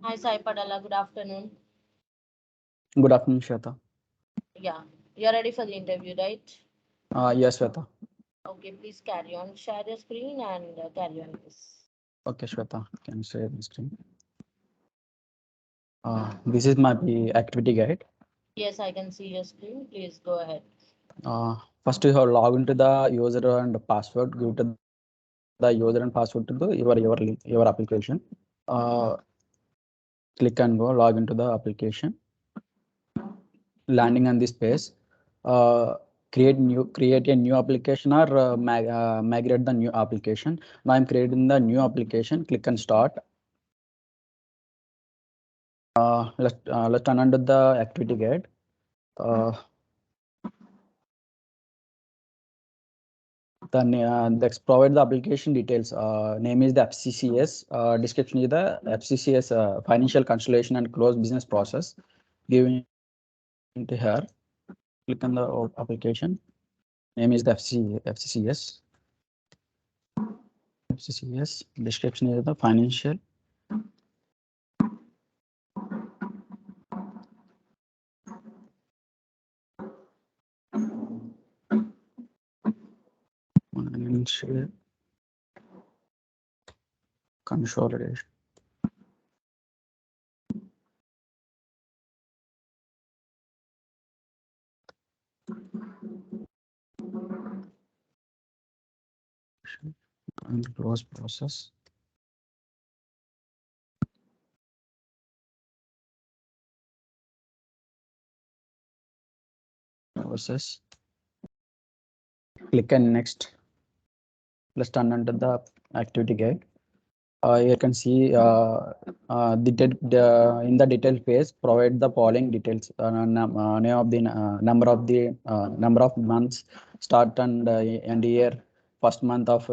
Hi, Sai Padala. Good afternoon. Good afternoon, Shweta. Yeah, you're ready for the interview, right? Yes, Shweta. Okay, please carry on. Share your screen and carry on, please. Okay, Shweta, can you share the screen? This is my activity guide. Yes, I can see your screen. Please go ahead. First, you have log into the user and password. Give to the user and password to the your application. Uh, Click and go. Log into the application. Landing on this page. Uh, create a new application or migrate the new application. Now I'm creating the new application. Click and start. Let's turn on to the activity guide. Let's provide the application details. Name is the FCCS. Description is the FCCS financial consolidation and close business process. Given into here. Click on the application. Name is the FCCS. FCCS. Description is the financial. Financial consolidation. And close process. Process. Click on next. Let's turn on to the activity guide. You can see in the detail phase, provide the following details: name of the number of months, start and end year, first month of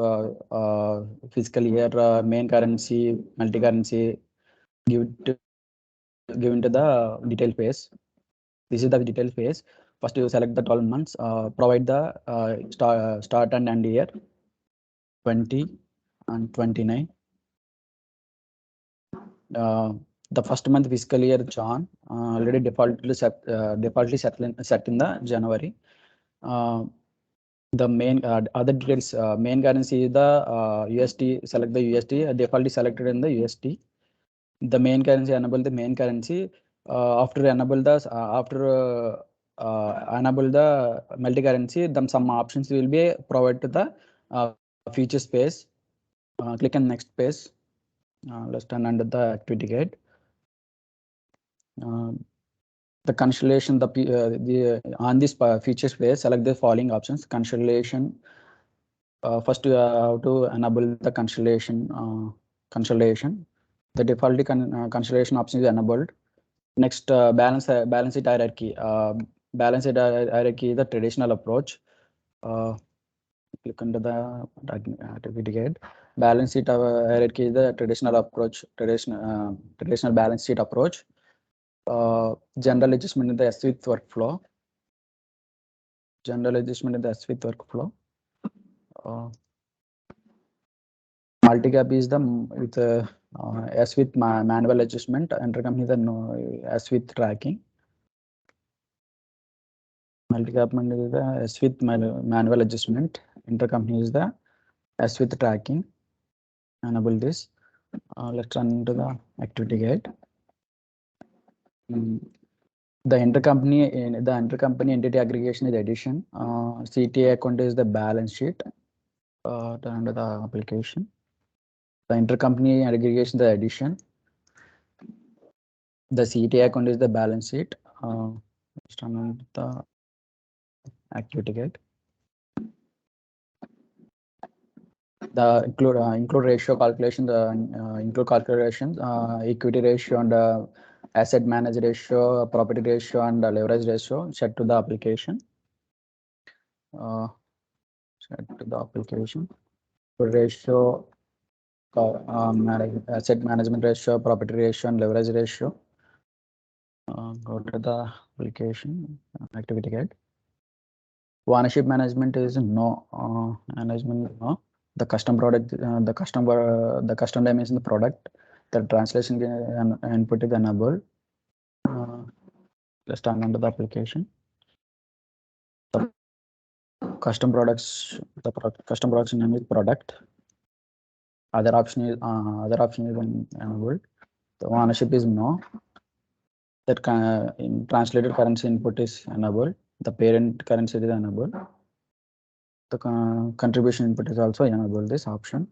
fiscal year, main currency, multi currency. Give into the detail phase. This is the detail phase. First, you select the 12 months. Provide the start and end year, 20 and 29. The first month fiscal year John already defaultly set in the January. The main other details, main currency is the USD. Select the USD. Defaultly selected in the USD. The main currency, enable the main currency. After enable the multi currency, then some options will be provided to the feature space. Click on next page. Let's turn under the activity guide. The constellation, on this feature space, select the following options. Constellation. First, you have to enable the constellation. The default constellation option is enabled. Next, balance sheet hierarchy. Balance sheet hierarchy is the traditional approach. Click under the activity guide. Balance sheet hierarchy is the traditional approach. Traditional balance sheet approach. General adjustment in the S with workflow. General adjustment in the S with workflow. Multi-gap is the with S with manual adjustment. Intercompany the S with tracking. Multi-gap is the S with manual adjustment. Intercompany is the S with tracking. Enable this. Let's run to the activity guide. The intercompany entity aggregation is addition. CTA account is the balance sheet. Turn to the application. The intercompany aggregation is the addition. The CTA account is the balance sheet. Let's turn on the activity guide. The include ratio calculation. The include calculation, equity ratio and asset managed ratio, property ratio and leverage ratio set to the application. Set to the application. Ratio, asset management ratio, property ratio and leverage ratio. Go to the application activity guide. Ownership management is no. Management no. The custom product, the custom dimension the product. The translation input is enabled. Let's turn on to the application. The custom products, custom products name is product. Other option is enabled. The ownership is no. That in translated currency input is enabled. The parent currency is enabled. The contribution input is also enabled. This option.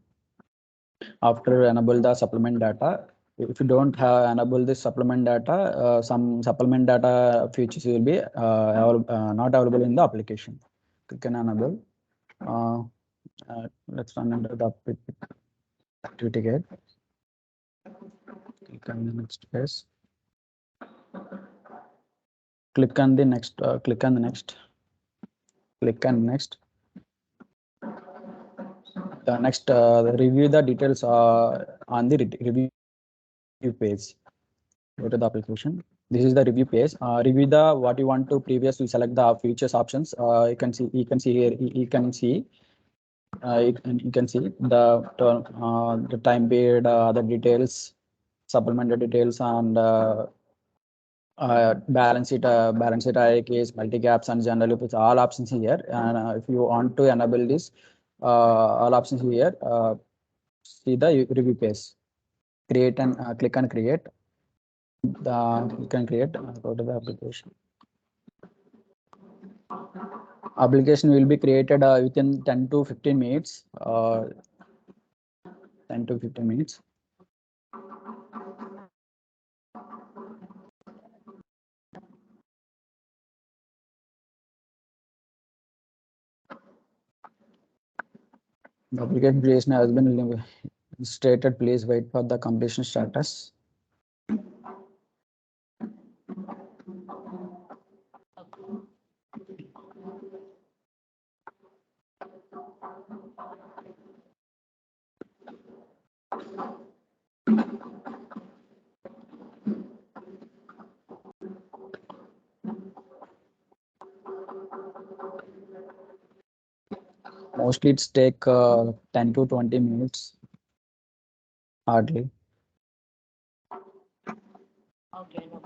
After enable the supplement data, if you don't have enable this supplement data, some supplement data features will be not available in the application. Click on enable. Let's run under the activity guide. Click on the next phase. Click on the next. Click on the next. Click on next. The next review the details on the review page. Go to the application. This is the review page. Review the what you want to previously select the features options. You can see here. You can see the time period, the details, supplemented details, and balance sheet hierarchies, multi gaps, and general it's all options here. And if you want to enable this, all options here. See the review page. Create and click on create. You can create. Go to the application. Application will be created within 10 to 15 minutes. 10 to 15 minutes. The application creation has been stated. Please wait for the completion status. Mostly it's take 10 to 20 minutes hardly. Okay, no.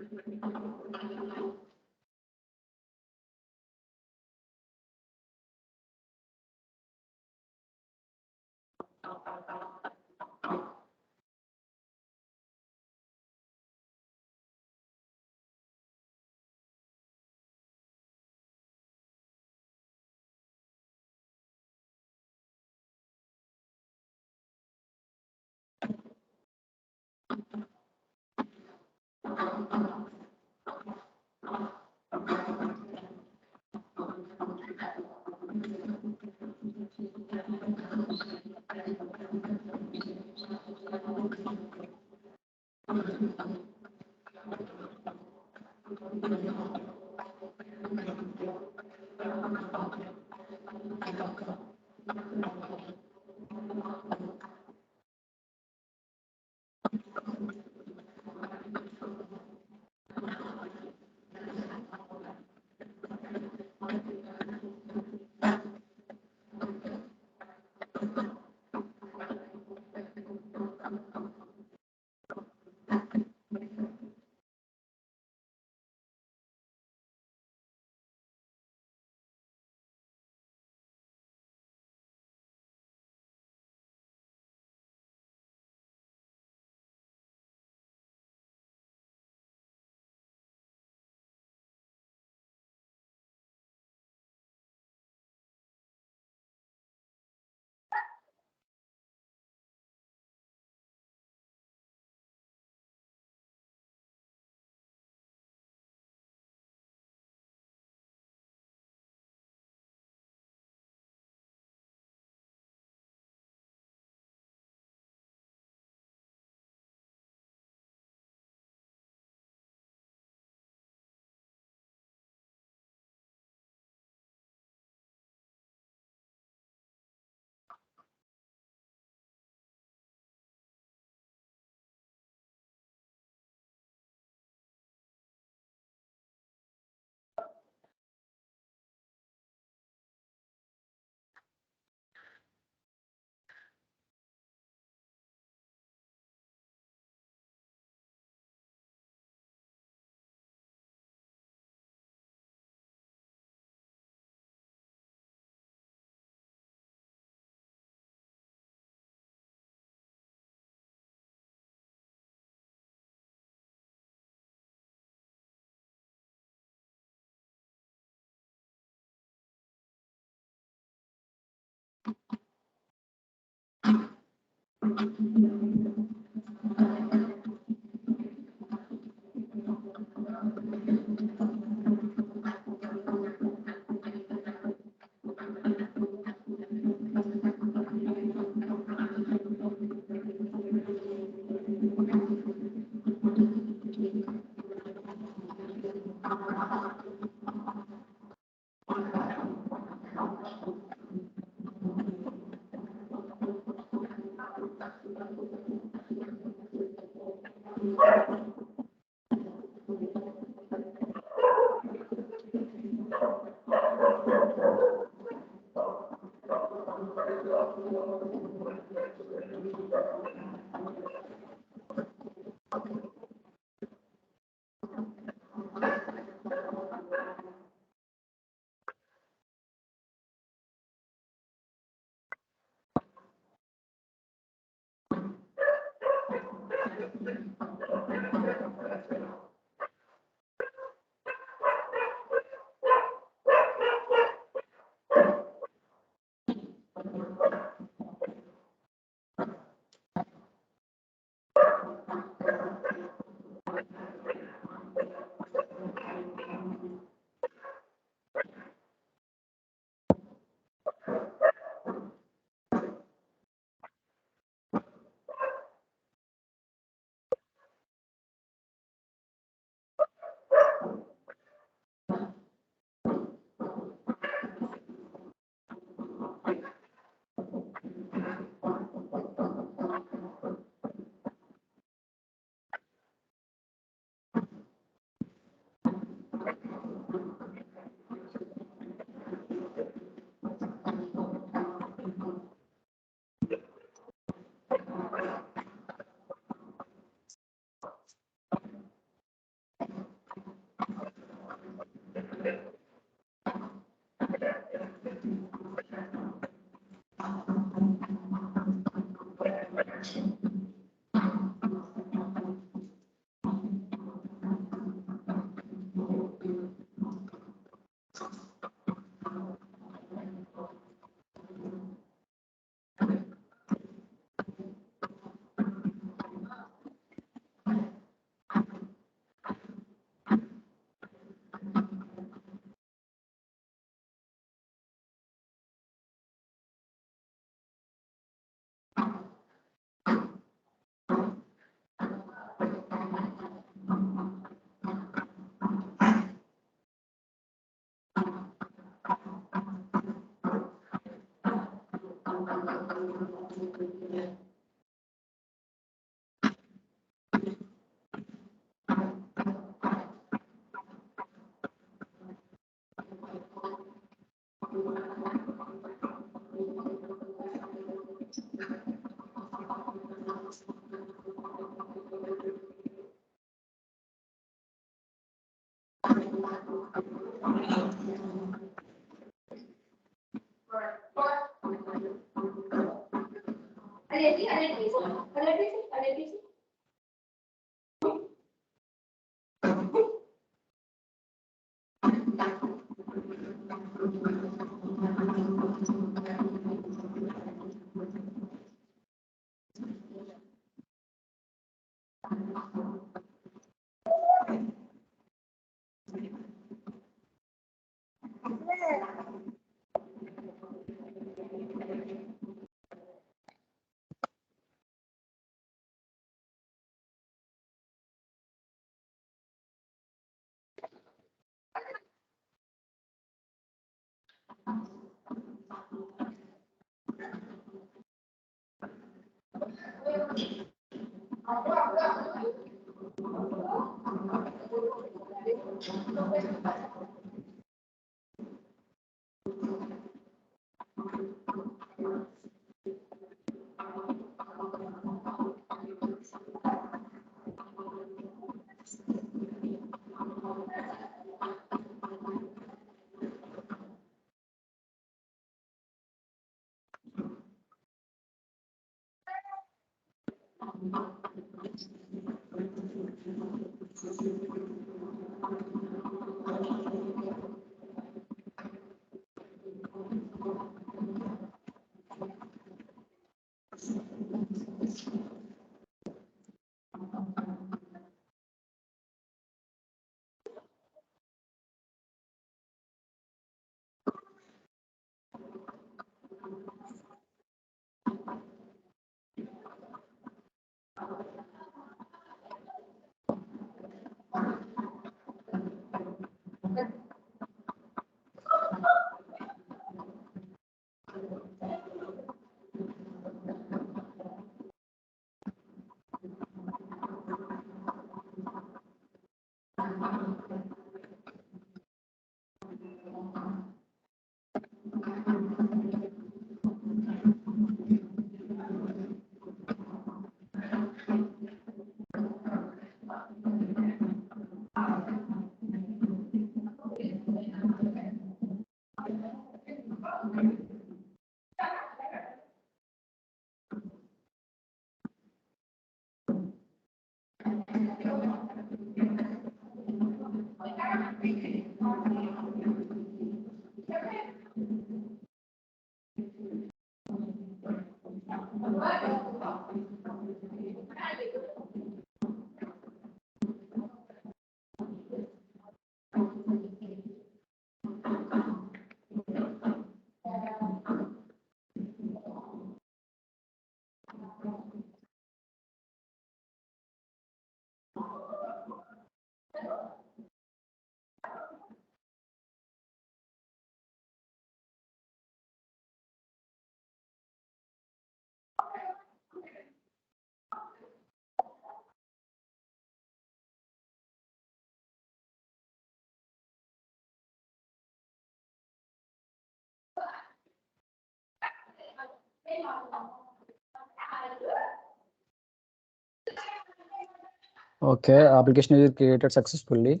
Okay, application is created successfully.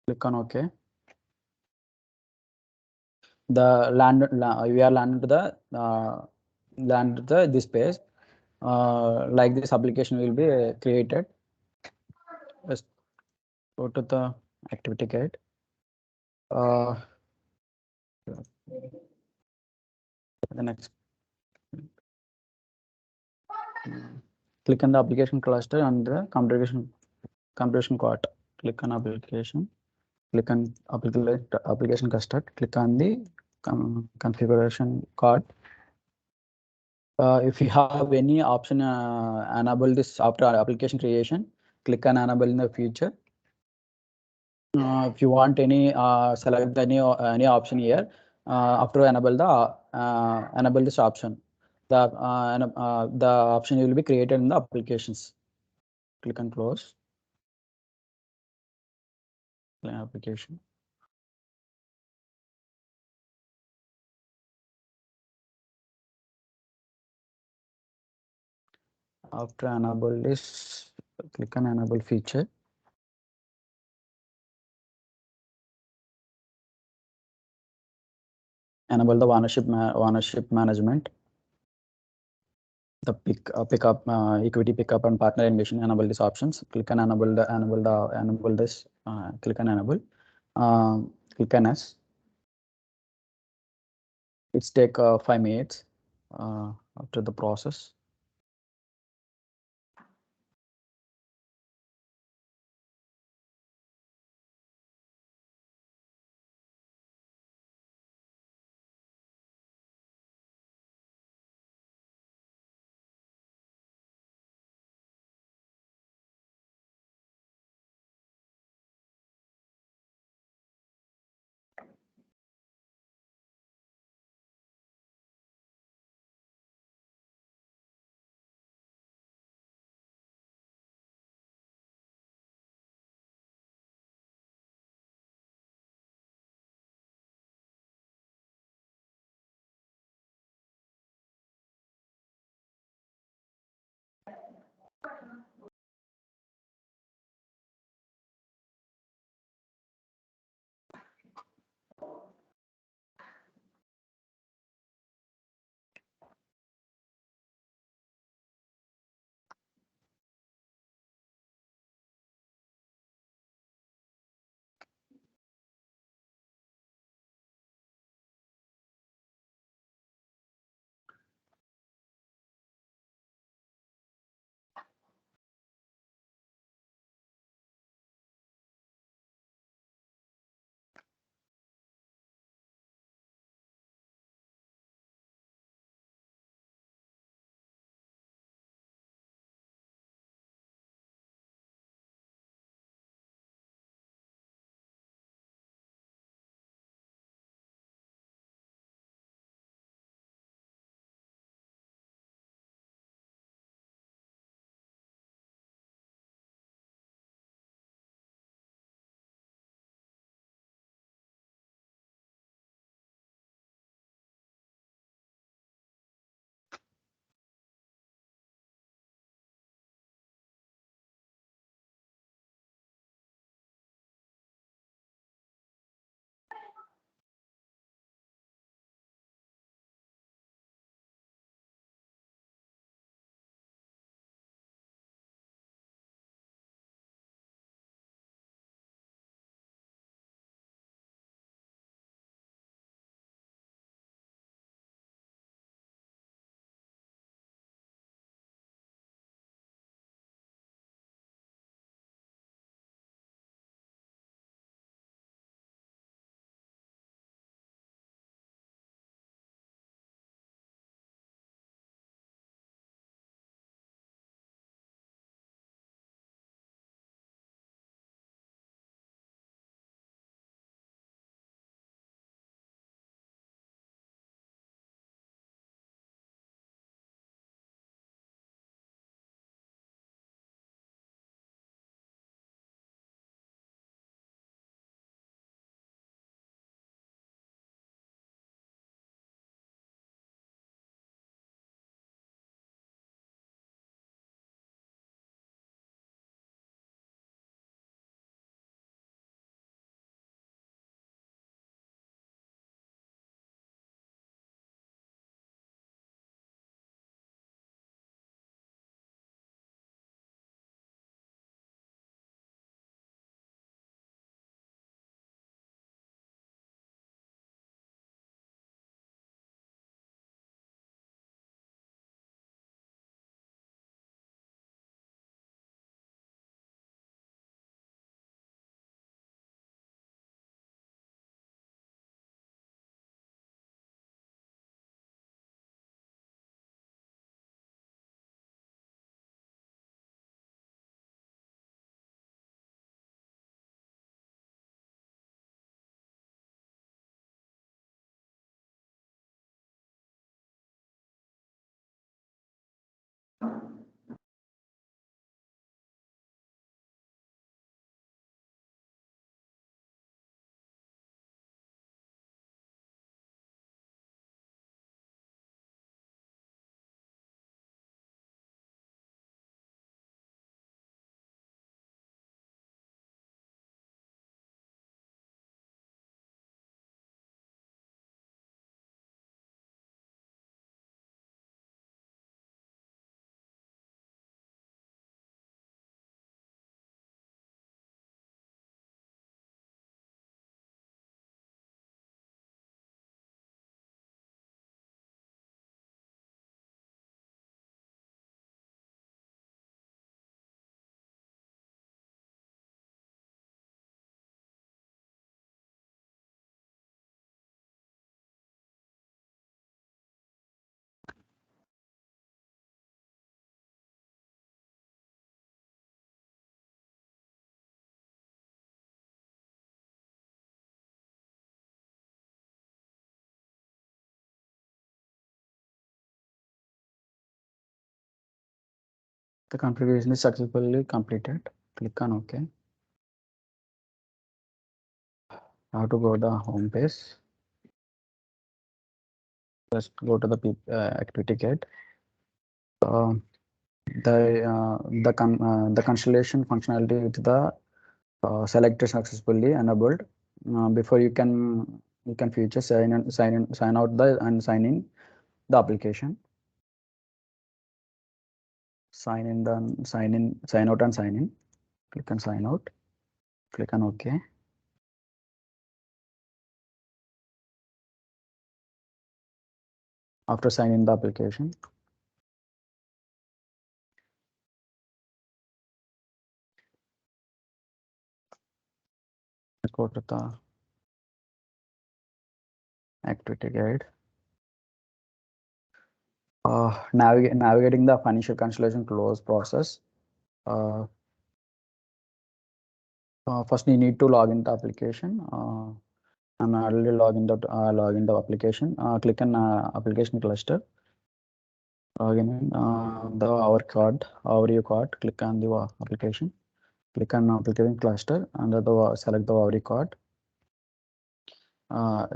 Click on OK. The we are landed to the this page. Like this application will be created. Let's go to the activity guide. The next, click on the application cluster and the computation cart. Click on application. Click on application cluster. Click on the configuration card. If you have any option enable this after application creation, click on enable in the future. If you want any select any option here after enable the enable this option. The option will be created in the applications. Click and close. Application. After enable this, click on enable feature. Enable the ownership management. The pickup equity pickup and partner innovation. Enable these options. Click on enable this. Click on enable. Click on yes. It's take 5 minutes after the process. The configuration is successfully completed. Click on OK. Now to go to the home page. Just go to the activity guide. The Cancellation functionality with the selected successfully enabled. Before you can feature sign out the and sign in the application. Sign out and sign in. Click on sign out. Click on OK. After signing the application, let's go to the activity guide. Navigating the financial cancellation close process. First, you need to log into application. I'm already log into application. Click on application cluster. Login in the overview card. Click on the application. Click on application cluster. Under the select the overview card.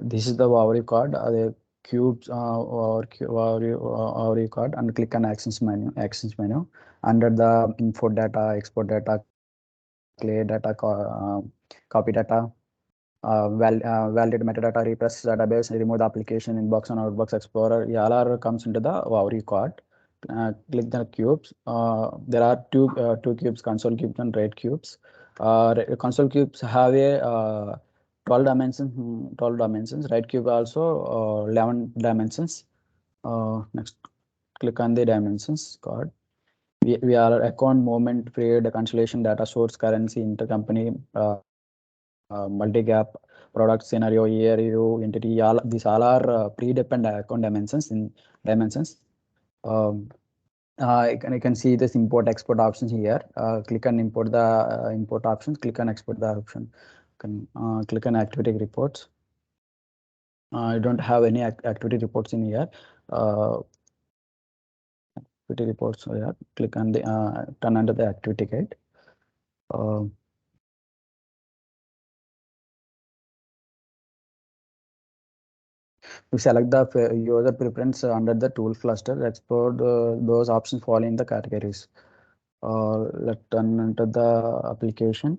This is the overview card. The cubes overview card, and click on actions menu. Under the import data, export data, clear data, copy data, validate metadata, repress database, remove the application, inbox and outbox explorer. All comes into the overview card. Click the cubes. There are two cubes, console cubes and RAID cubes. Console cubes have a 12 dimensions. RAID cube also 11 dimensions. Next, click on the dimensions card. We are account, movement, period, cancellation, data source, currency, intercompany, multi-gap, product, scenario, year, entity. These all are pre-dependent account dimensions. You can see this import export options here. Click on import the import options. Click on export the option. Click on activity reports. I don't have any activity reports in here. Activity reports here. Click on the turn under the activity guide. We select the user preference under the tool cluster. Export those options fall in the categories. Let's turn into the application.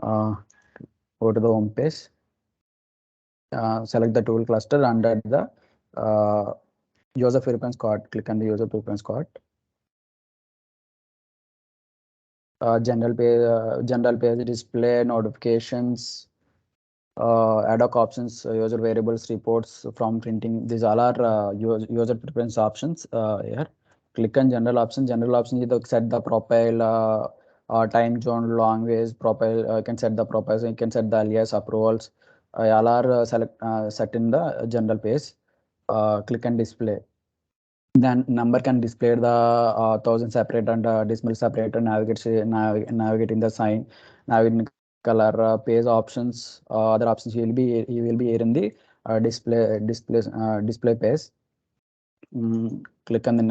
Go to the home page. Select the tool cluster under the user preference card. Click on the user preference card. General page display notifications. Ad hoc options, user variables, reports from printing. These all are user preference options here. Click on general options. General options, you set the profile, time zone, language, profile. You can set the profiles. You can set the alias, approvals. All are set in the general page. Click on display. Then number can display the 1000 separate and decimal separator. Navigate in the sign. Navigate in color, page options, other options. You will be here in the display page. Click on the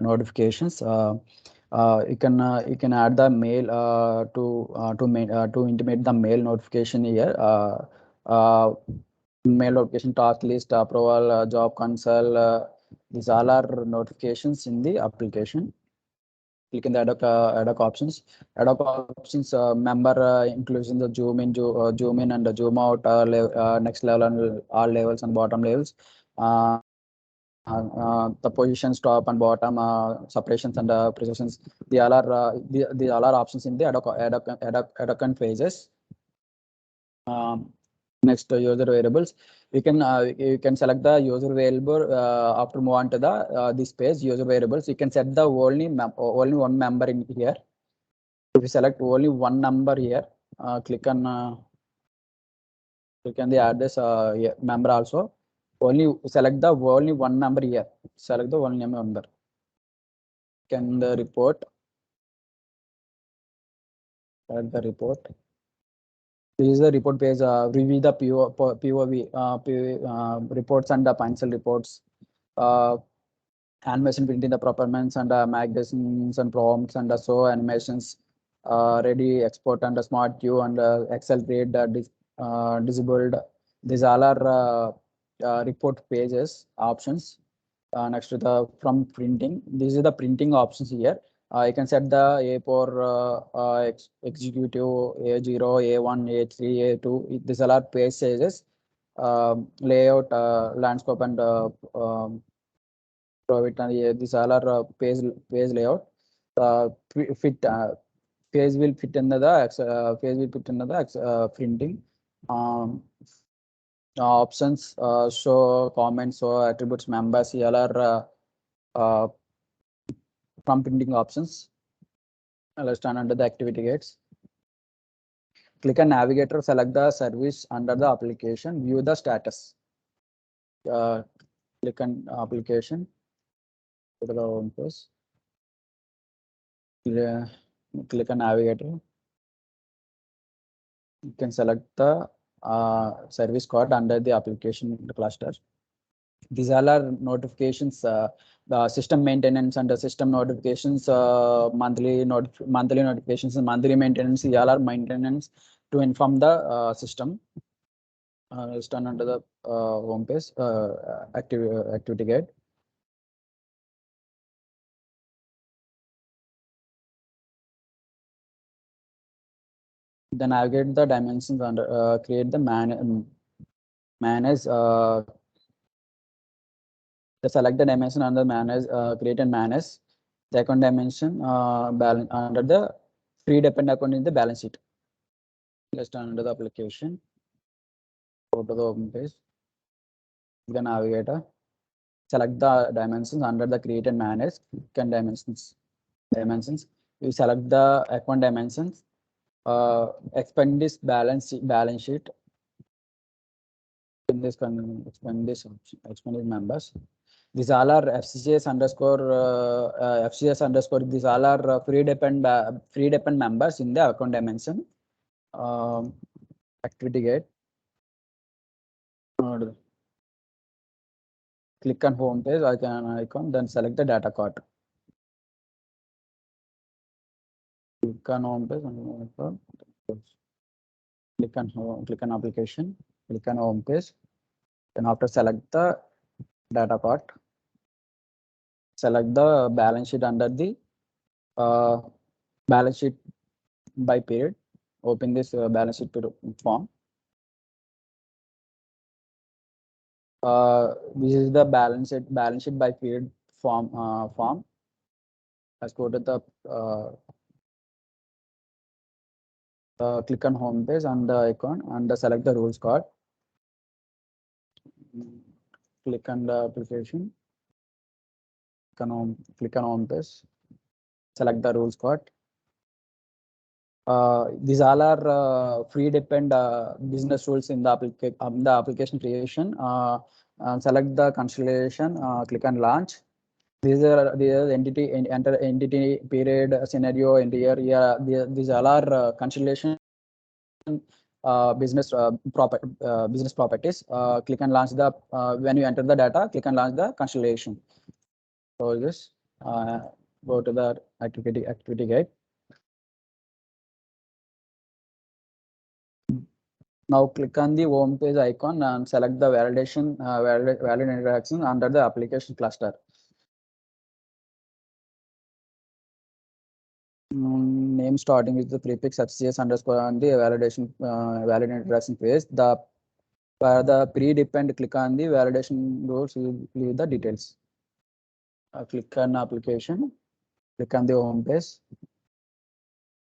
notifications. You can add the mail to intimate the mail notification here. Mail notification, task list, approval, job console. These all are notifications in the application. Click in the ad hoc options. Ad hoc options, member inclusion, the zoom in and the zoom out, next level and all levels and bottom levels. The positions, top and bottom, separations and precisions. They all are options in the ad hoc phases. Next, user variables. You can select the user variable after move on to the this page. User variables, you can set the only one member in here. If you select only one number here, click on the address member also. Select the only one number here. Select the only member. Can the report? Select the report. This is the report page. Review the POV reports and the pencil reports. animation printing the performance and magazines and prompts and so animations ready export and smart queue and excel read disabled. These all are report pages options. Next to the from printing, these are the printing options here. You can set the A4 executive A0 A1 A3 A2. These all are page sizes, layout, landscape and private, and these all are page layout. Fit page will fit in the page will fit in the printing. Options show comments, so attributes, members, all are uh, from printing options. Let's turn under the activity gates. Click on navigator, select the service under the application, view the status. Click on application, go to the home page. Click on navigator. You can select the service code under the application cluster. These all are notifications, the system maintenance and the system notifications, monthly notifications and monthly maintenance. All are maintenance to inform the system. Let's turn under the home page, activity guide. Then navigate the dimensions under create the manage. Select the dimension under manage, create and manage. The account dimension balance under the free depend account in the balance sheet. Let's turn under the application. Go to the home page. The navigator. Select the dimensions under the create and manage. Can dimensions. You select the account dimensions. Expand this balance sheet. In this expand this members. These all are FCCS underscore FCS underscore. These all are free depend members in the account dimension. Activity gate. Click on home page icon, then select the data card. Click on home page and click on application. Click on home page. Then after select the data card. Select the balance sheet under the balance sheet by period. Open this balance sheet form. This is the balance sheet by period form. Let's go to the click on home page and the icon and select the rules card. Click on the application. Click on home page. Select the rules card. These all are free depend business rules in the application creation. Select the Cancellation. Click on launch. These are the entity enter entity period scenario in here. Yeah, these all are Cancellation business properties. Click and launch the when you enter the data. Click and launch the Cancellation. So this go to the activity guide. Now click on the home page icon and select the validation valid interaction under the application cluster. Name starting with the prefix FCS underscore on the validation valid interaction page. For the pre-depend, click on the validation rules. You leave the details. Click on application. Click on the home page.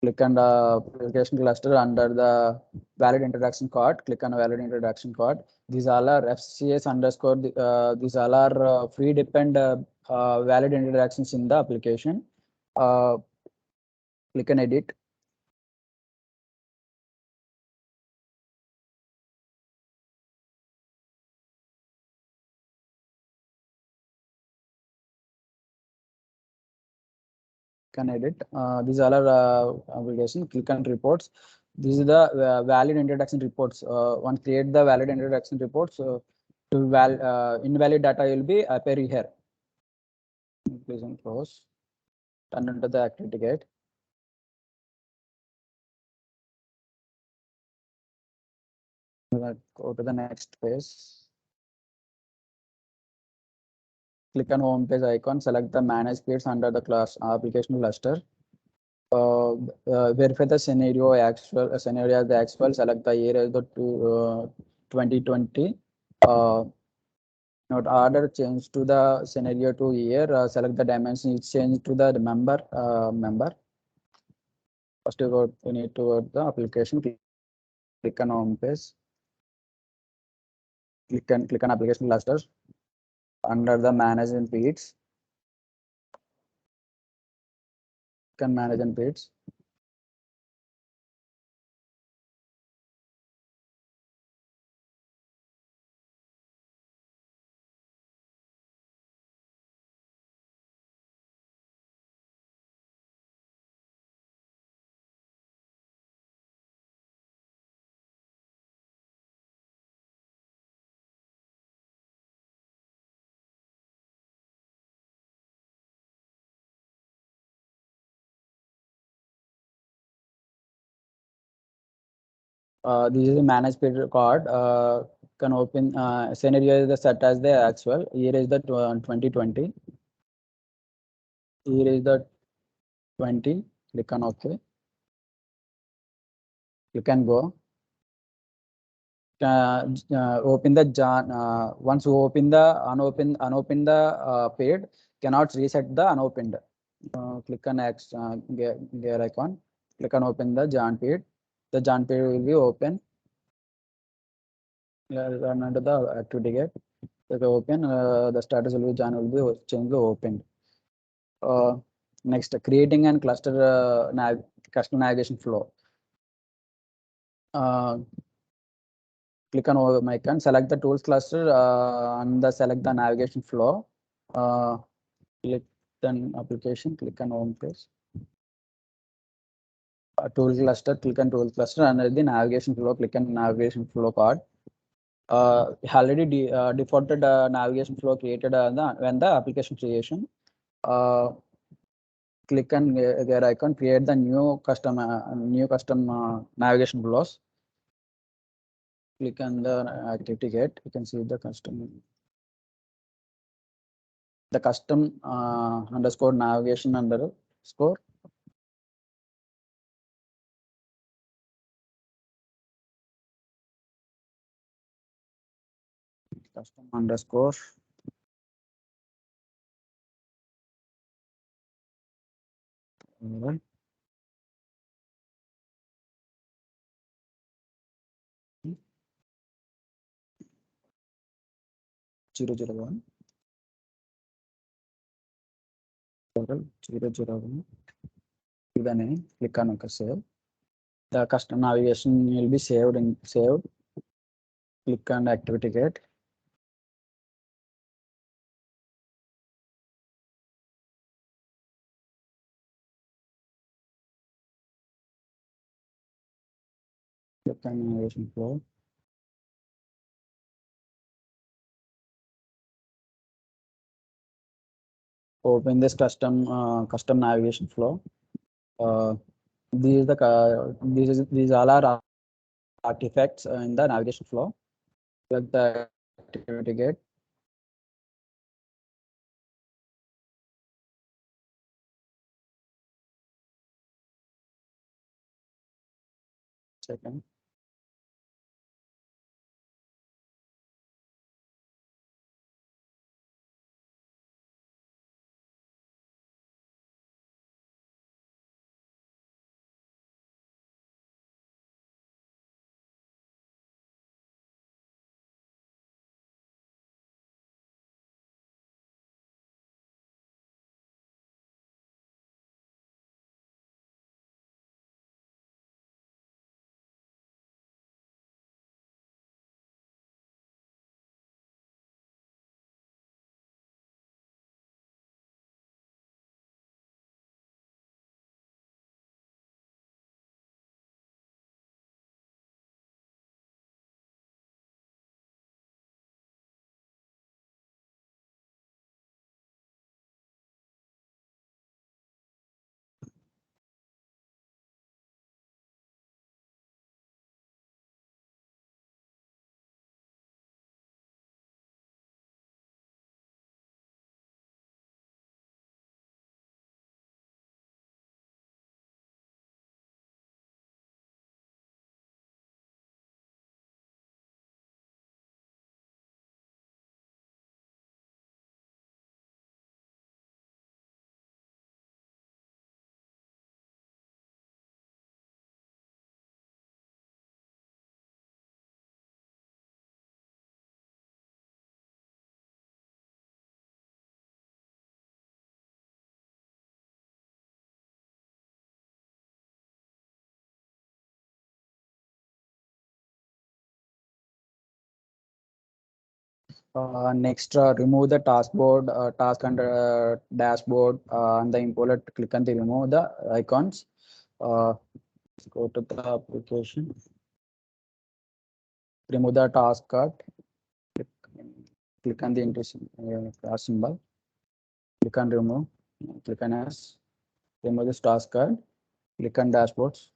Click on the application cluster under the valid introduction card. Click on valid introduction card. These all are FCS underscore. These all are free depend valid introductions in the application. Click on edit. Can edit. These all are application. Click on reports. This is the valid introduction reports. Once create the valid introduction reports, invalid data will be appear here. Increase and close. Turn into the activity gate. Go to the next page. Click on home page icon. Select the manage speeds under the class application cluster. Verify the scenario scenario as the actual. Select the year as the 2020. Note order change to the scenario to year. Select the dimension is change to the member. First you need to go to the application. Click on home page. Click on application cluster. Under the manage and feeds. Can manage and feeds. This is a manage feed card. Can open scenario is the set as the actual. Here is the 2020. Here is the 20. Click on OK. You can go. Open the John. Once you open the unopen the page, cannot reset the unopened. Click on X gear icon. Click on open the John page. The John page will be open. Run under the activity gate. Click open. The status will be John will be changed to open. Next, creating and cluster navigation flow. Click on over icon, select the tools cluster and select the navigation flow. Click then application, click on home page. Tool cluster, click on tool cluster, and the navigation flow, click on navigation flow card. Already defaulted navigation flow created when the application creation. Click on their icon, create the new custom navigation flows. Click on the activity gate. You can see the custom underscore navigation underscore. Custom underscore. Right. 001. 001. Give the name. Click on save. The custom navigation will be saved and saved. Click on activity gate. Click on navigation flow. Open this custom navigation flow. These all are artifacts in the navigation flow. Select the activity gate. Second. Next, remove the task under dashboard, and the importer click on the remove the icons. Let's go to the application. Remove the task card. Click, click on the class symbol. Click on remove. Click on as. Remove this task card. Click on dashboards.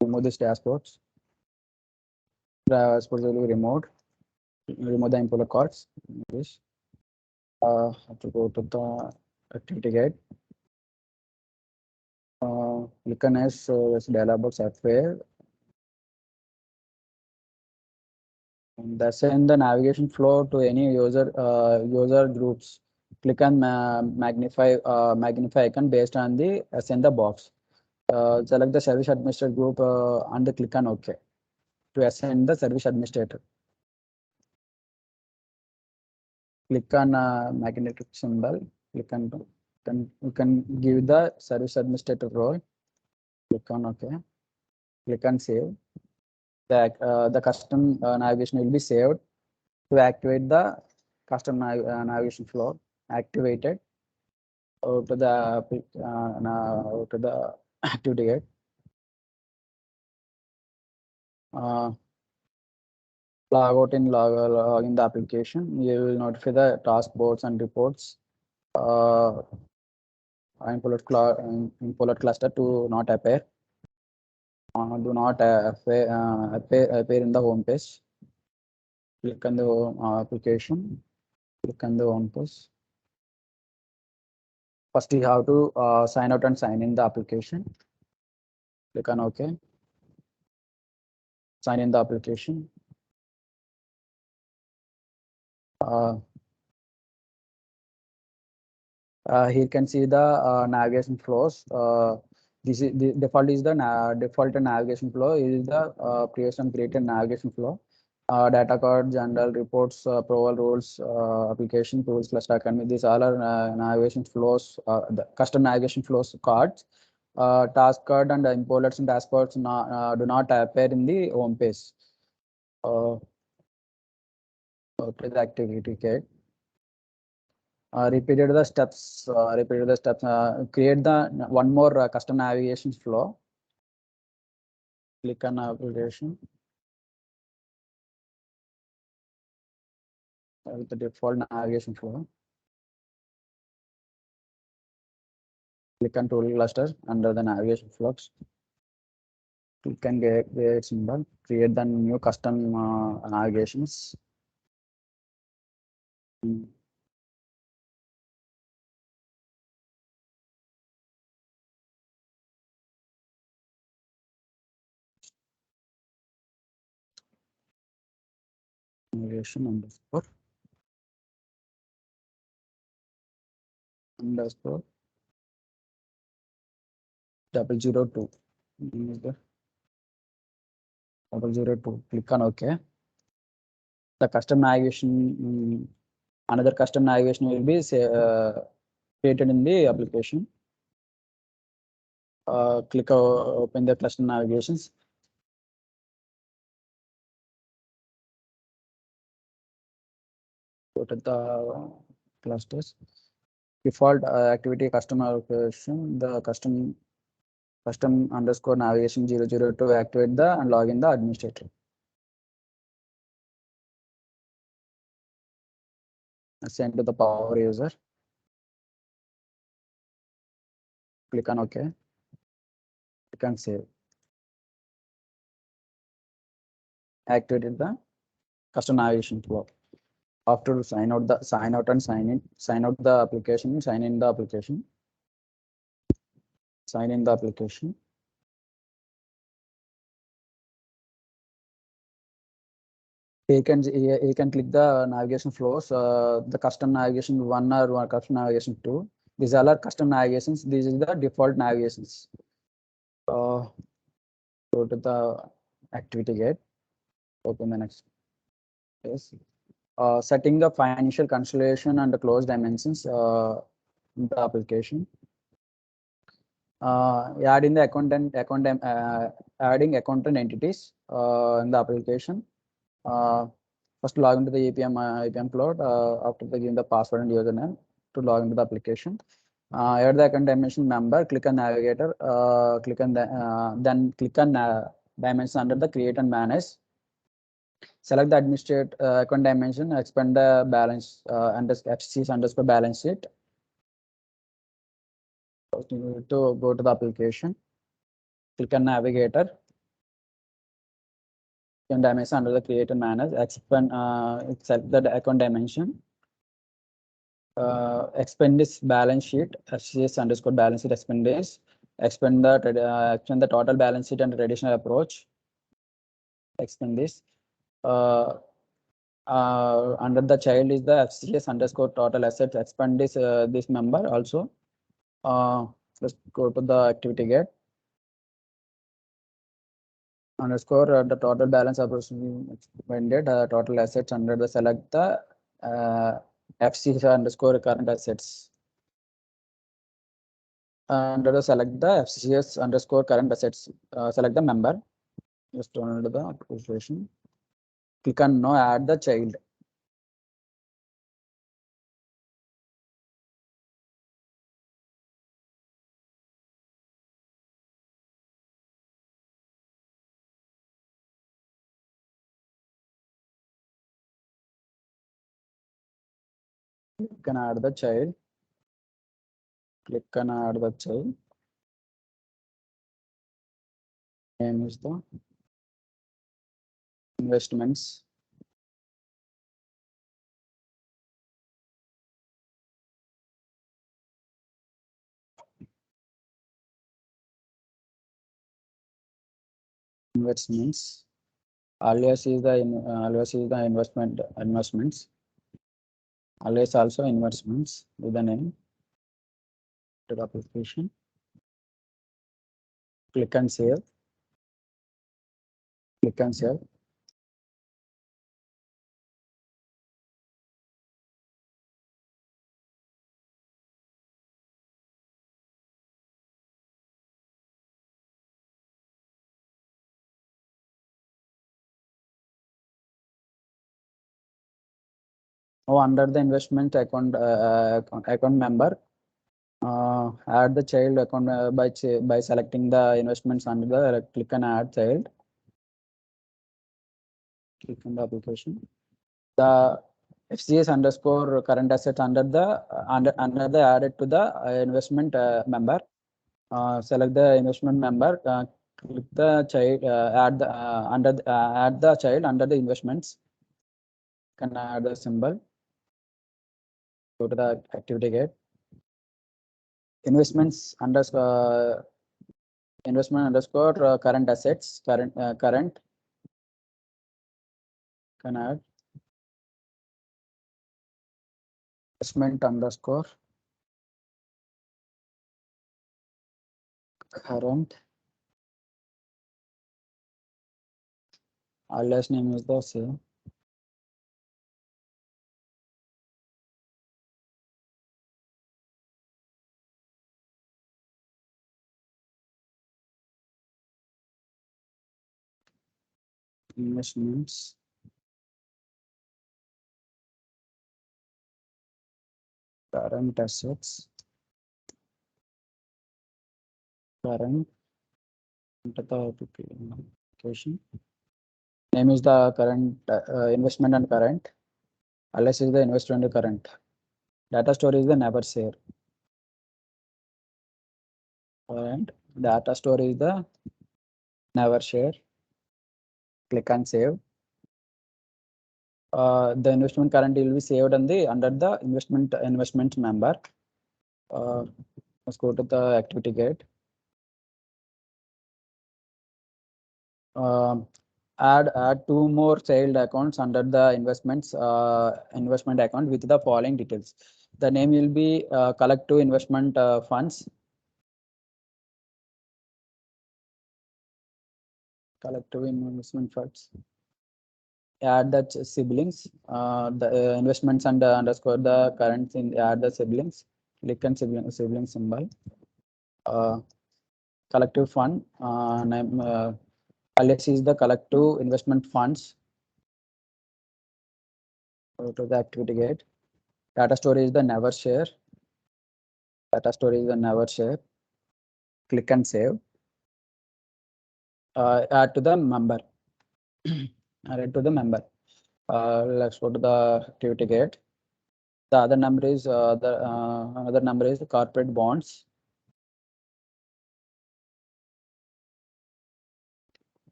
Remove this dashboards. Dashboards will be removed. Remove the importer cards. This. Have to go to the activity guide. Click on as this dialog box software. And assign the navigation flow to any user groups. Click on magnify icon based on the assign the box. Select the service administrator group and click on OK to assign the service administrator. Click on magnetic symbol. Click on you can give the service administrator role. Click on OK. Click on save. The custom navigation will be saved. To activate the custom navigation flow, activated to the activity gate. Log out in log in the application. You will notify the task boards and reports. Import cluster to not appear. Do not appear in the home page. Click on the application. Click on the home page. First, you have to sign out and sign in the application. Click on OK. Sign in the application. Here you can see the navigation flows. This is the default is the default navigation flow is the previous and created navigation flow. Data card, general reports, approval rules, application tools, cluster academy. These all are navigation flows. The custom navigation flows cards. Task card and importers and dashboards do not appear in the home page. To the activity kit. Repeated the steps. Create the one more custom navigation flow. Click on application. With the default navigation flow. Click on tool cluster under the navigation flux. Click on create symbol. Create the new custom navigations. Navigation underscore 002. 002. Click on OK. The custom navigation, another custom navigation will be created in the application. Click open the custom navigations. Go to the clusters. Default activity custom allocation. The custom underscore navigation 002 activate the and log in the administrator. Send to the power user. Click on OK. Click on save. Activated the custom navigation flow. After sign out and sign out the application, sign in the application. Sign in the application. You can click the navigation flows, the custom navigation 1 or custom navigation 2. These all are custom navigations. This is the default navigations. Go to the activity gate. Open the next. Yes. Setting the financial constellation and the close dimensions in the application. Adding the adding accountant entities in the application. First, log into the APM cloud after giving the password and username to log into the application. Add the account dimension member, click on navigator, click on then click on dimension under the create and manage. Select the administrate account dimension, expand the balance under FCCS underscore balance sheet. To go to the application, click on navigator, account dimension under the create and manage, expand, select the account dimension. Expand this balance sheet, FCCS underscore balance sheet expenditure, expand the total balance sheet and traditional approach. Expand this. Under the child is the FCCS underscore total assets. Expand this member also. Let's go to the activity get. Underscore the total balance expended total assets under the select the FCCS underscore current assets. Under the select the FCCS underscore current assets. Select the member. Just under the application. Click on no, add the child. You can add the child. Click on add the child. Name is the investments. Investments. Alias is the investments. Alias also investments with the name. To the application. Click and save. Click and save. Oh, under the investment account member, add the child account by selecting the investments under the click and add child. Click on the application. The FCS underscore current assets under the added to the investment member. Select the investment member. Click the child. Add the child under the investments. Can add the symbol. Go to the activity gate. Investment underscore current assets. Current. Can add. Investment underscore current. Alias name is the same. Investments. Current assets. Current. Enter the application. Name is the current investment and current. Alias is the investment and current. Data store is the never share. And data store is the never share. Click and save. The investment current will be saved on the under the investment member. Let's go to the activity gate. Add two more child accounts under the investment account with the following details. The name will be collective investment funds. Collective investment funds. Add the siblings. The investments and underscore the current in add the siblings. Click on sibling symbol. Collective fund name. Alias is the collective investment funds. Go to the activity gate. Data store is the never share. Data store is the never share. Click and save. Add to the member. Add to the member. Let's go to the activity gate. The other number is another number is the corporate bonds.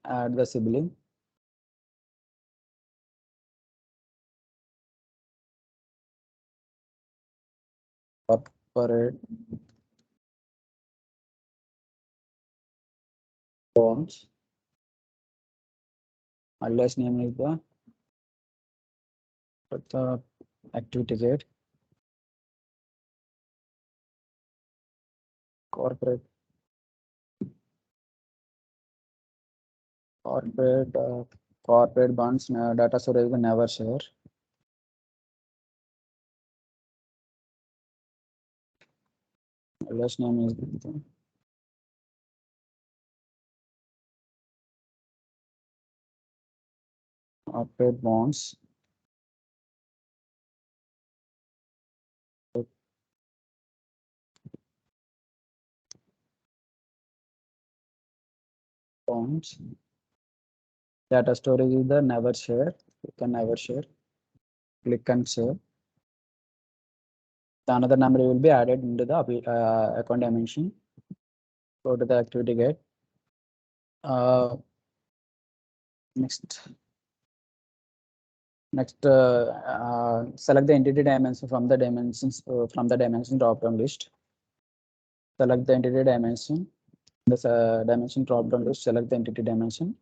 Add the sibling. Corporate bonds. Alias name is the activity gate. Corporate corporate bonds data storage will never share. Alias name is the corporate bonds. Bonds. Data storage is the never share. You can never share. Click and save. The another number will be added into the account dimension. Go to the activity gate. Next, select the entity dimension from the dimension drop-down list. Select the entity dimension. This dimension drop-down list. Select the entity dimension.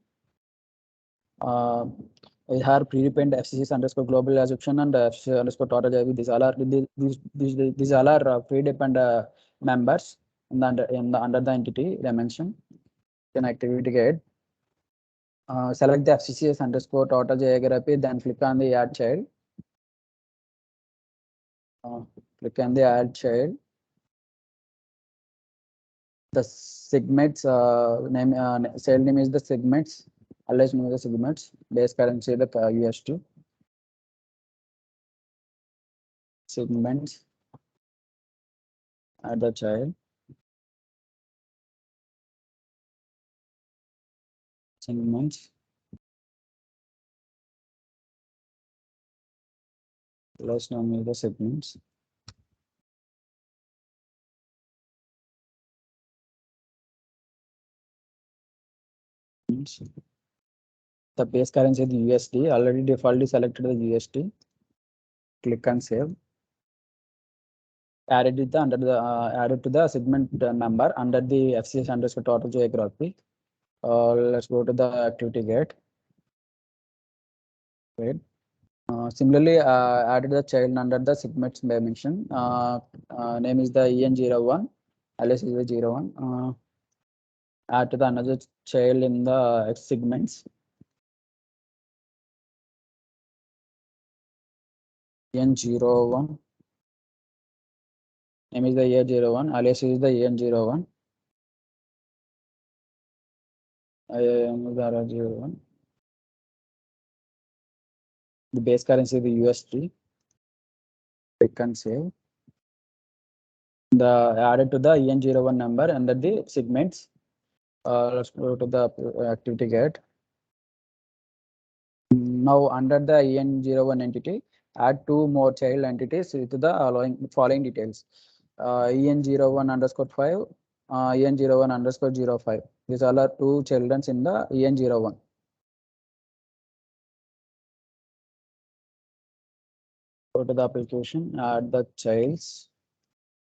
We have predefined FCCS underscore global assumption and FCCS underscore total JV. These all are predefined members under the entity dimension. Then activity gate. Select the FCCS underscore total geography. Then click on the add child. Click on the add child. The segments name cell name is the segments. Alias name is the segments. Base currency the USD. Segments. Add the child. Segments. Alias name is the segments. The base currency is the USD. Already defaultly selected the USD. Click and save. Added it added to the segment number under the FCS underscore total geography. Let's go to the activity gate. Wait. Similarly, added the child under the segments dimension. Name is the EN01. Alias is the 01. Add to the another child in the segments. EN01. Name is the EN01. Alias is the EN01. The base currency is the USD. Click and save. The added to the EN01 number under the segments. Let's go to the activity gate. Now under the EN01 entity, add two more child entities with the following details. EN01 underscore 5, EN01 underscore 05. These all are two children in the EN01. Go to the application, add the childs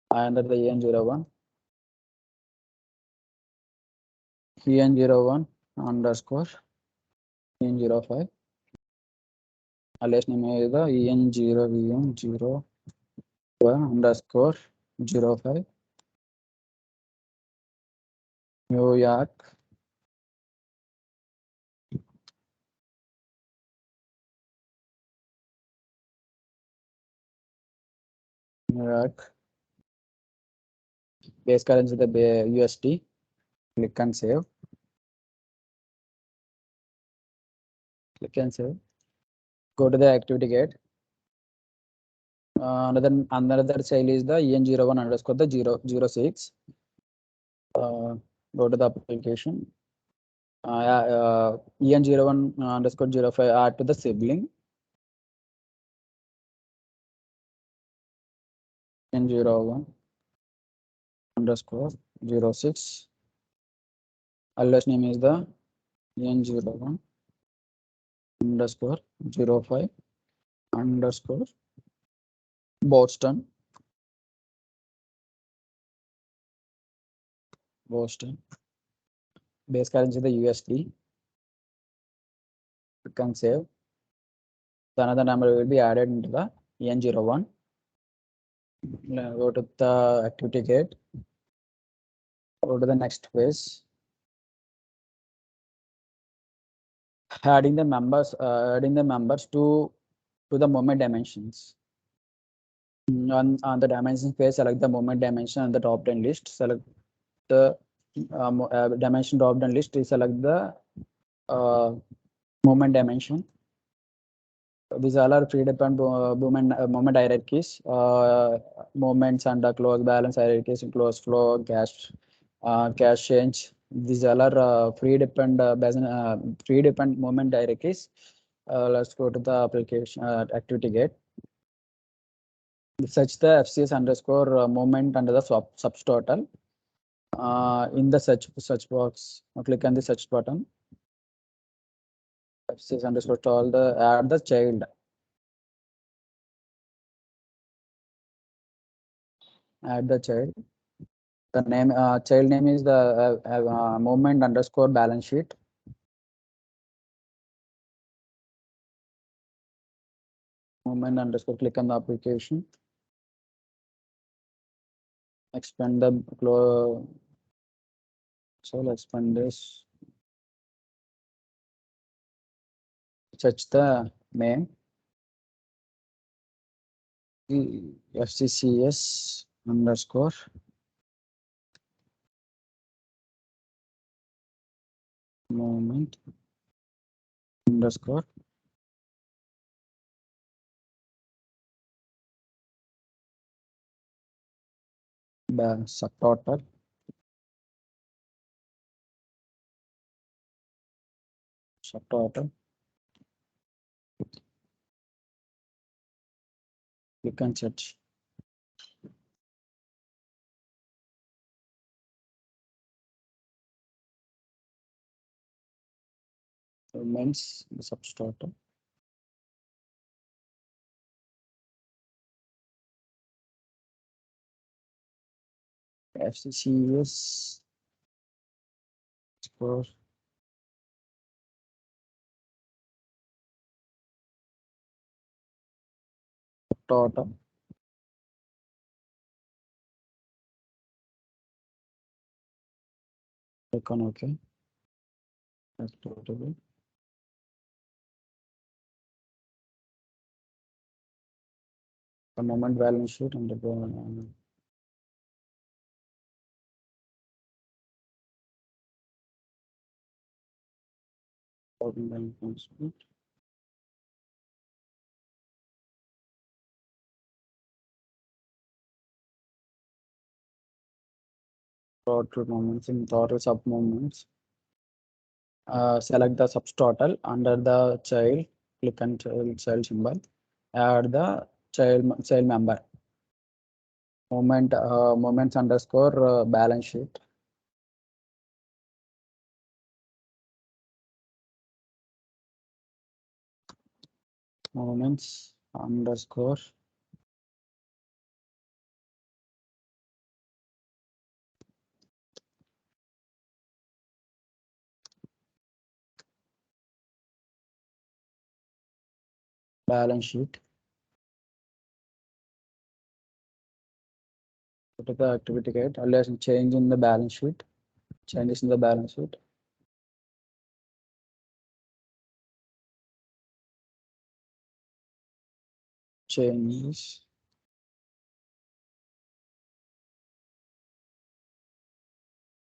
under the EN01. EN01 underscore EN05. Alias name is the EN0 underscore 05. New York. New York. Base currency the USD. Click and save. Click and save. Go to the activity gate. Another child is the en01 underscore the 006. Go to the application. En01 underscore 05 add to the sibling. En01 underscore 06. Alias name is the en01 underscore 05 underscore Boston. Base currency the USD. You can save. So another number will be added into the en01. Go to the activity gate. Go to the next phase. Adding the members to the moment dimensions. On the dimension phase, select the moment dimension on the top 10 list. Select the dimension drop down list. Select the moment dimension. These all are predefined moment hierarchies. Moments under close balance hierarchies, close flow, cash change. These all are predefined moment hierarchies. Let's go to the application activity gate. Search the FCS underscore moment under the subtotal. In the search box, click on the search button. FCS underscore total, add the child. Add the child. The name child name is the moment underscore balance sheet. Moment underscore, click on the application. Expand the so let's expand this. Search the name. FCCS underscore moment underscore subtotal. You can search. Means the subtotal. FCCS for total. Click on OK. That's total. The moment balance sheet and the balance sheet. Total moments in total sub moments. Select the subtotal under the child. Click on child symbol. Add the child member. Moments underscore balance sheet. Moments underscore balance sheet. Go to the activity gate. Unless change in the balance sheet. Changes in the balance sheet. Changes.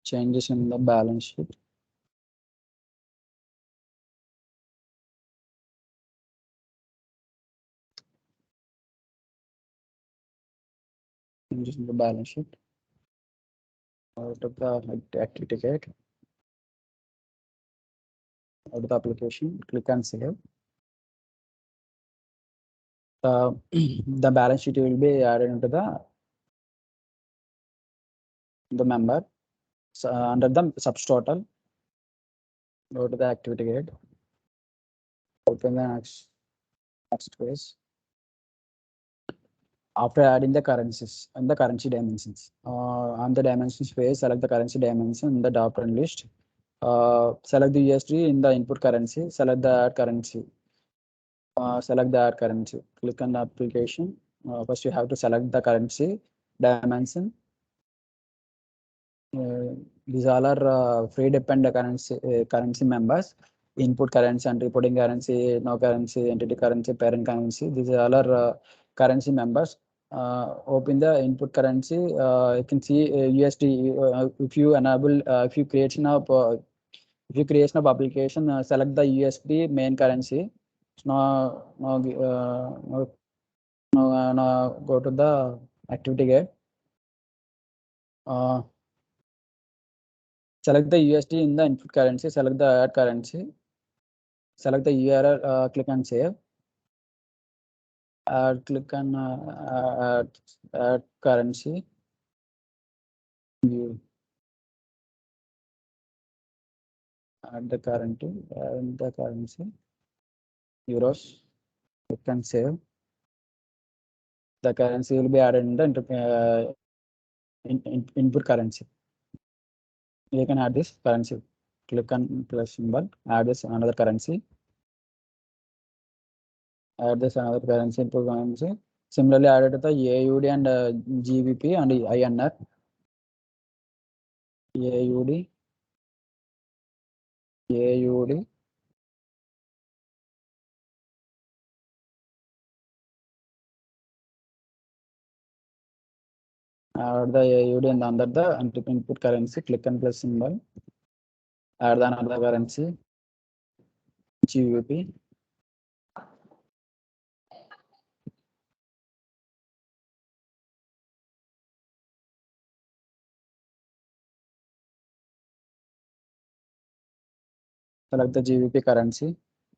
Changes in the balance sheet. changes in the balance sheet. Out of the activity gate. Out of the application, click and save. The balance sheet will be added into the member. So, under the subtotal, go to the activity gate. Open the next page. After adding the currencies and the currency dimensions, on the dimensions page, select the currency dimension in the drop-down list. Select the USD in the input currency. Select the add currency. Select the add currency. Click on the application. First, you have to select the currency dimension. These all are free dependent currency members. Input currency and reporting currency, no currency, entity currency, parent currency. These all are currency members. Open the input currency. You can see USD. If you enable, if you creation of application, select the USD main currency. Now go to the activity gate. Select the USD in the input currency. Select the add currency. Select the URL. Click and save. Click on add currency. You add the currency. Euros. Click and save. The currency will be added in the input currency. You can add this currency. Click on plus symbol. Add this another currency. Add this another currency input currency. Similarly, added the AUD and GBP and INR. AUD. Add the AUD and under the input currency. Click on plus symbol. Add another currency. GBP. Select the GBP currency.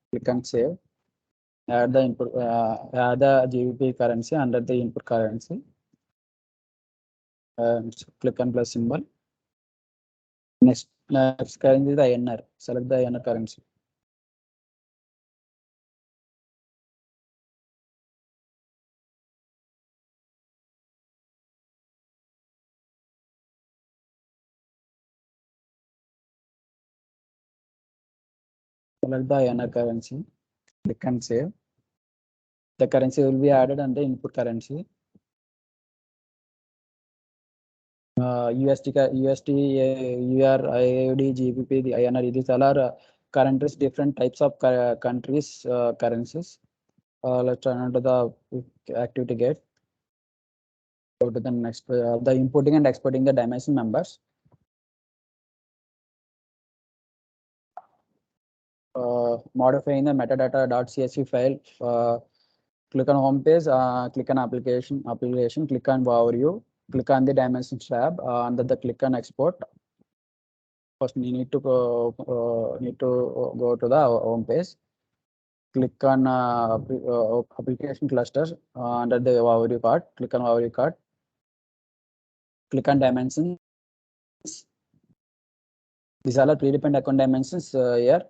Click and save. Add the input. Add the GBP currency under the input currency. Click on plus symbol. Next currency is the INR. Select the INR currency. Select the INR currency. Click and save. The currency will be added on the input currency. USD, UR, IAUD, GBP, the INR. These all are countries, different types of countries currencies. Let's turn on to the activity gate. Go to the next, the importing and exporting the dimension members. Modifying the metadata.csv file. Click on home page, click on application, click on overview, click on the dimensions tab, under the click on export. First, you need to go to the home page. Click on application cluster under the overview part. Click on overview part. Click on dimensions. These are predefined account dimensions here.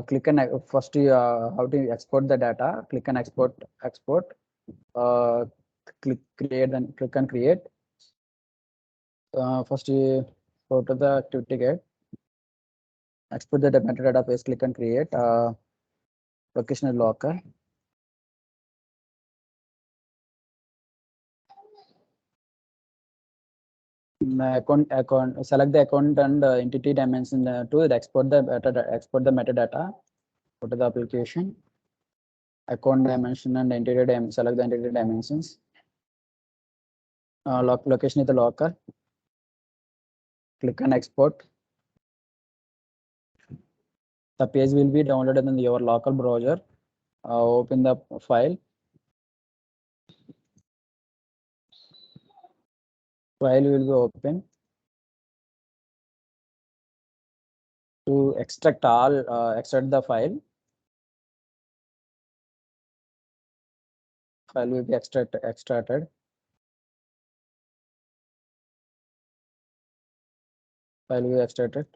Click on first how to export the data. Click on export. Click create and click on create. First you go to the activity gate. Export the metadata page. Click on create. Location is local. Account. Select the account and entity dimension to export the metadata. Go to the application. Account dimension and entity dimension. Select the entity dimensions. Location is the local. Click on export. The page will be downloaded in your local browser. Open the file. File will be open to extract the file. File will be extracted. File will be extracted.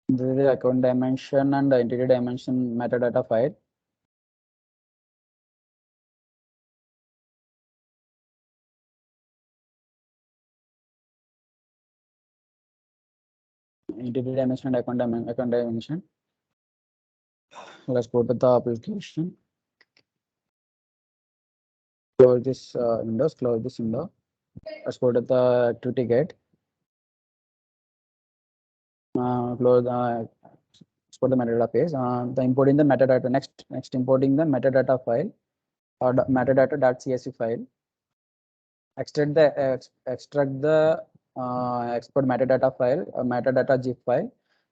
This is the account dimension and the entity dimension metadata file. Entity dimension and account dimension. Let's go to the application. Close this windows. Close this window. Let's go to the activity gate. Close. Let's go to the metadata page. The importing the metadata. Next importing the metadata file or the metadata.csv file. Extract the export metadata file, metadata zip file.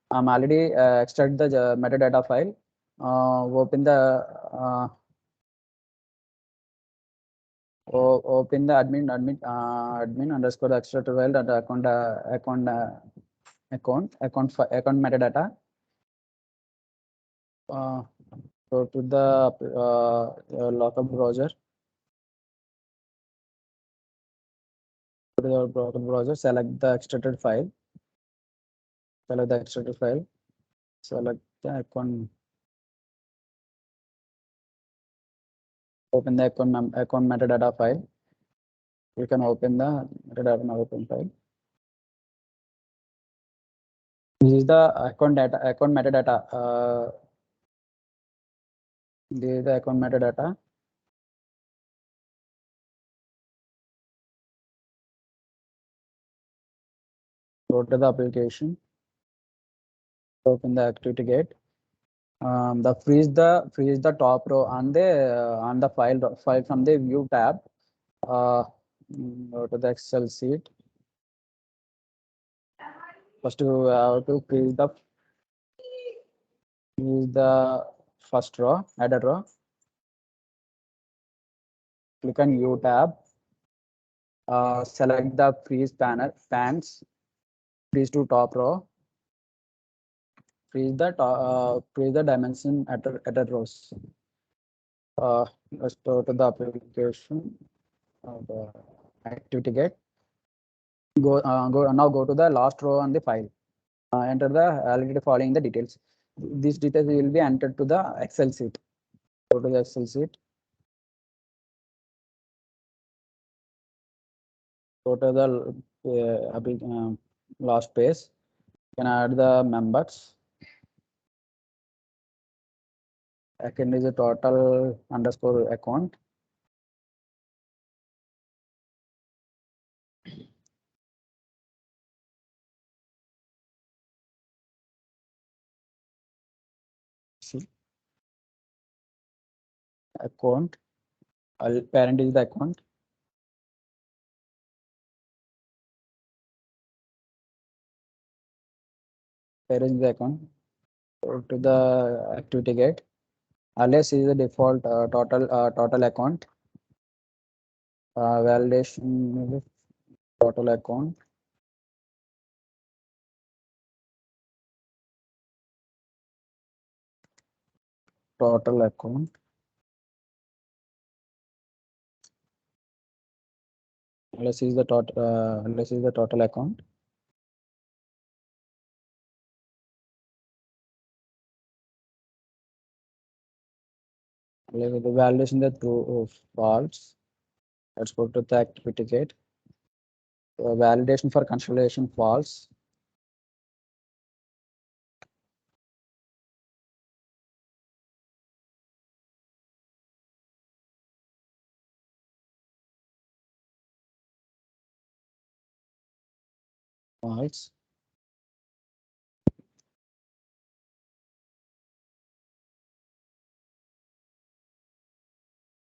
I'm already extract the metadata file. Open the admin underscore extract file and account metadata. Go to the local browser. Go to the local browser. Select the extracted file. Select the extracted file. Select the account. Open the account metadata file. You can open the metadata open file. This is the account metadata. This is the account metadata. Go to the application. Open the activity gate. Freeze the top row on the file from the view tab. Go to the Excel sheet. First you have to freeze the first row, header row. Click on view tab. Select the pans. Freeze to top row. Freeze the dimension at rows. Let's go to the application. The activity gate. Go to the last row on the file. Enter the already following the details. These details will be entered to the Excel sheet. Go to the Excel sheet. Go to the last page. You can add the members. Account is a total underscore account. See, account. Parent is the account. Parent is the account. Go to the activity gate. Alias is the default total account. Validation total account. Total account. Alias is the total account. The validation the true or false. Let's go to the activity gate. Validation for cancellation false. False.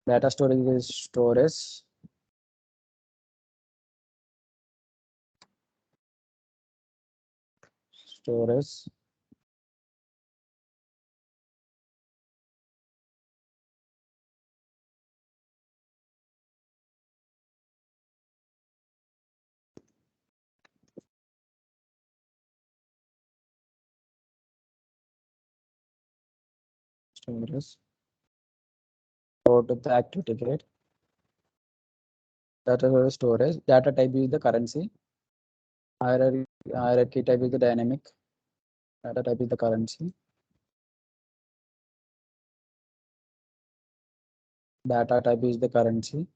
Data storage is storage. Storage. storage. Go to the activity gate. Data storage. Data type is the currency. Hierarchy type is the dynamic. Data type is the currency. Data type is the currency.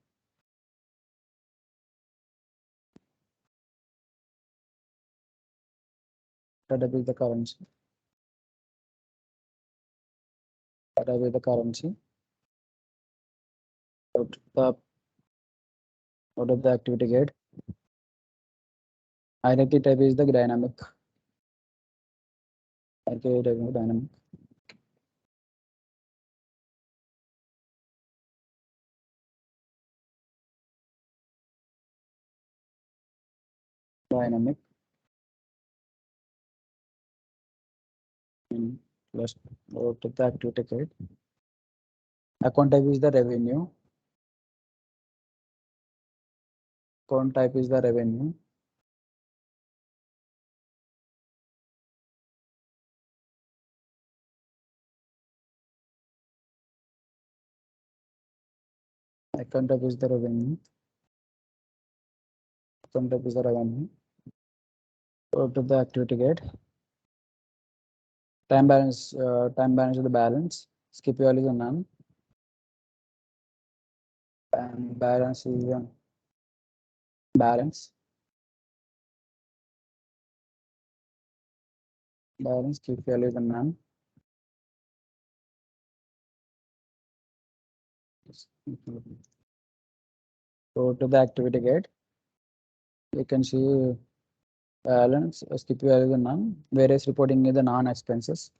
Data type is the currency. Data type is the currency. Out of the activity gate. Hierarchy type is the dynamic. Hierarchy type is dynamic. Dynamic. Plus out of the activity gate. Account type is the revenue. Account type is the revenue. Account type is the revenue. Account type is the revenue. Go to the activity gate. Time balance is the balance. Skip value is a none. And balance is a balance. Balance skip value is a none. Go to the activity gate. You can see balance skip value is a none. Various reporting is the non-expenses.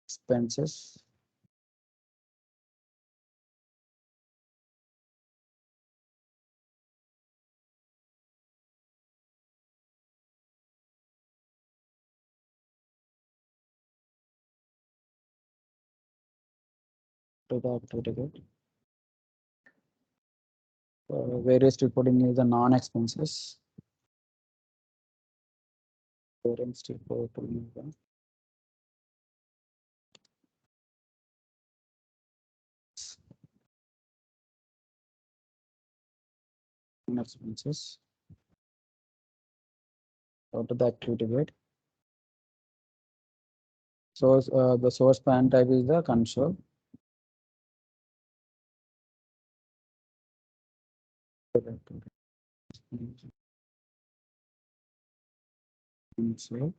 Expenses. To the activity gate. Various reporting is the non-expenses. Variance reporting is the non-expenses. Go to the activity gate. So the source pan type is the console. Console.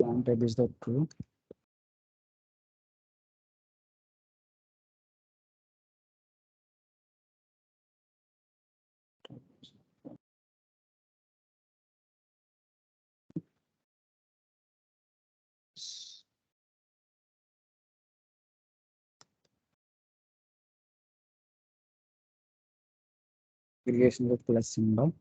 Pan type is the true. Aggregation with plus symbol.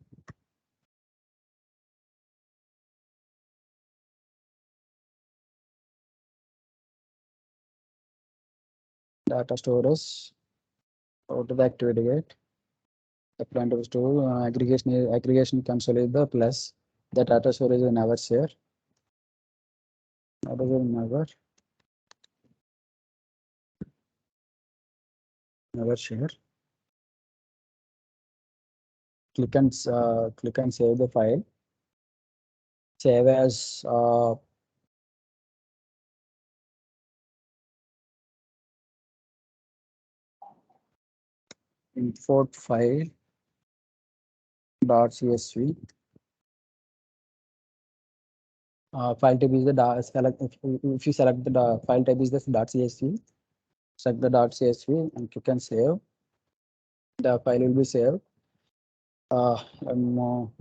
Data storage. Go to the activity gate. The plan to store aggregation console is the plus. The data storage is never share. Data will never share. Click and save the file. Save as import file .csv. File type is the select. If you select the file type is the .csv, select the .csv and click and save. The file will be saved. And go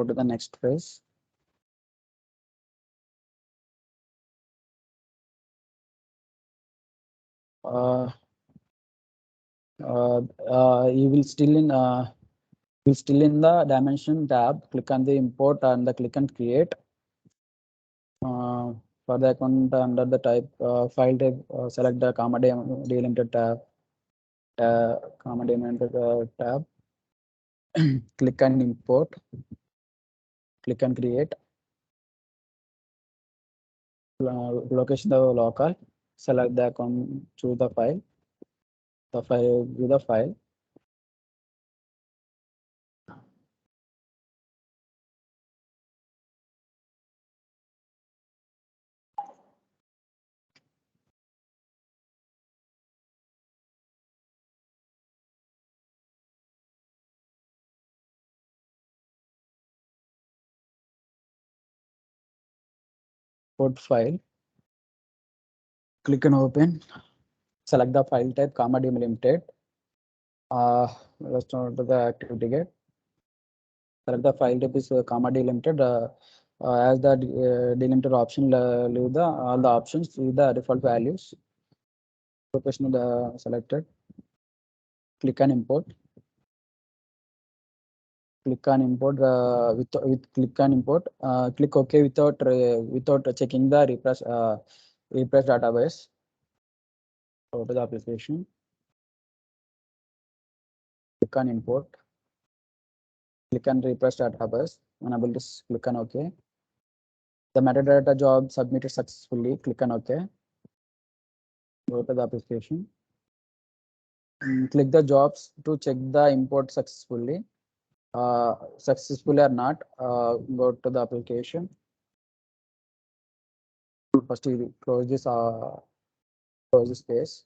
to the next phase. You will still in the dimension tab. Click on the import and the click and create. For the account under the type file type, select the comma delimited tab. Comma delimited tab. Click and import. Click and create. location the local, select the account, choose the file, view the file. Put file, click on open, select the file type, comma delimited. Let's not to the activity get. Select the file type is comma delimited. As the delimited option, leave the all the options with the default values. Location selected. Click on import. Click on import with click on import. Click OK without checking the refresh database. Go to the application. Click on import. Click on refresh database. Enable this. Click on OK. The metadata job submitted successfully. Click on OK. Go to the application. Click the jobs to check the import successfully. Successfully or not. Go to the application. First, you close this space.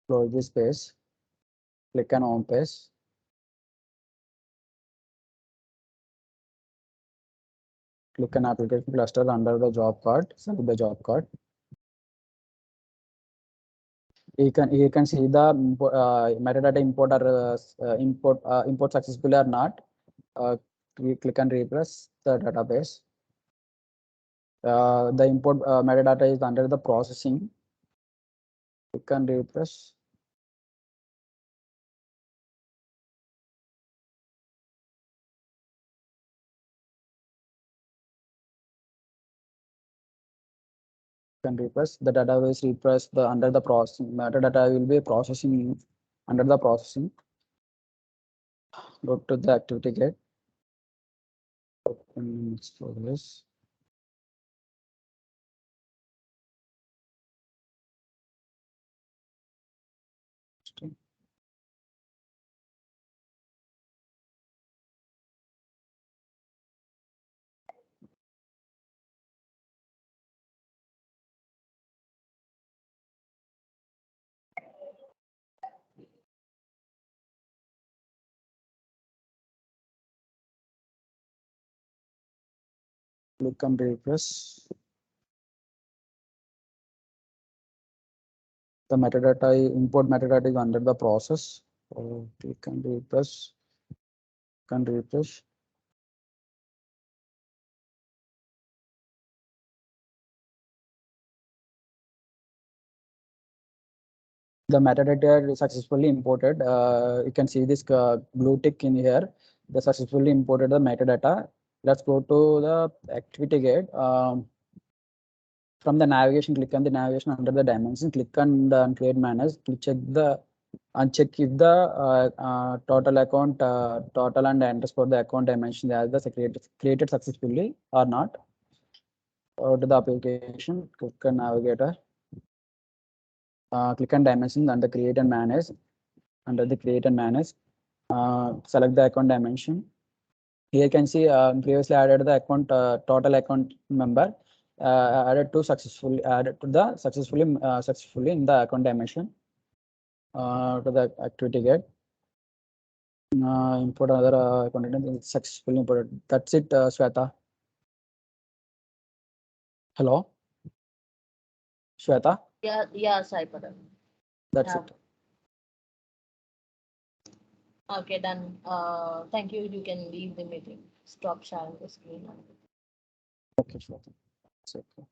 Close this space. Click on home page. Click on application cluster under the job card. Select the job card. You can see the metadata import or import successfully or not. Click and refresh the database. The import metadata is under the processing. Click and refresh. Can refresh the database. Refresh the under the processing metadata will be processing under the processing. Go to the activity gate. Open progress. Click and refresh. The metadata import metadata is under the process. So click and refresh. Can refresh. The metadata is successfully imported. You can see this blue tick in here. The successfully imported the metadata. Let's go to the activity gate. From the navigation, click on the navigation under the dimension. Click on the uncreate manage. Check the uncheck if the total account total and underscore the account dimension as the created successfully or not. Go to the application. Click on navigator. Click on dimension under create and manage. Under the create and manage, select the account dimension. Here you can see previously added the account total account member added to successfully in the account dimension. To the activity gate. Import other content successfully imported. That's it, Shweta. Hello, Shweta. Yeah, Sai Padala. That's Yeah. it. Okay, done. Thank you. You can leave the meeting. Stop sharing the screen. Okay, Shweta. That's okay.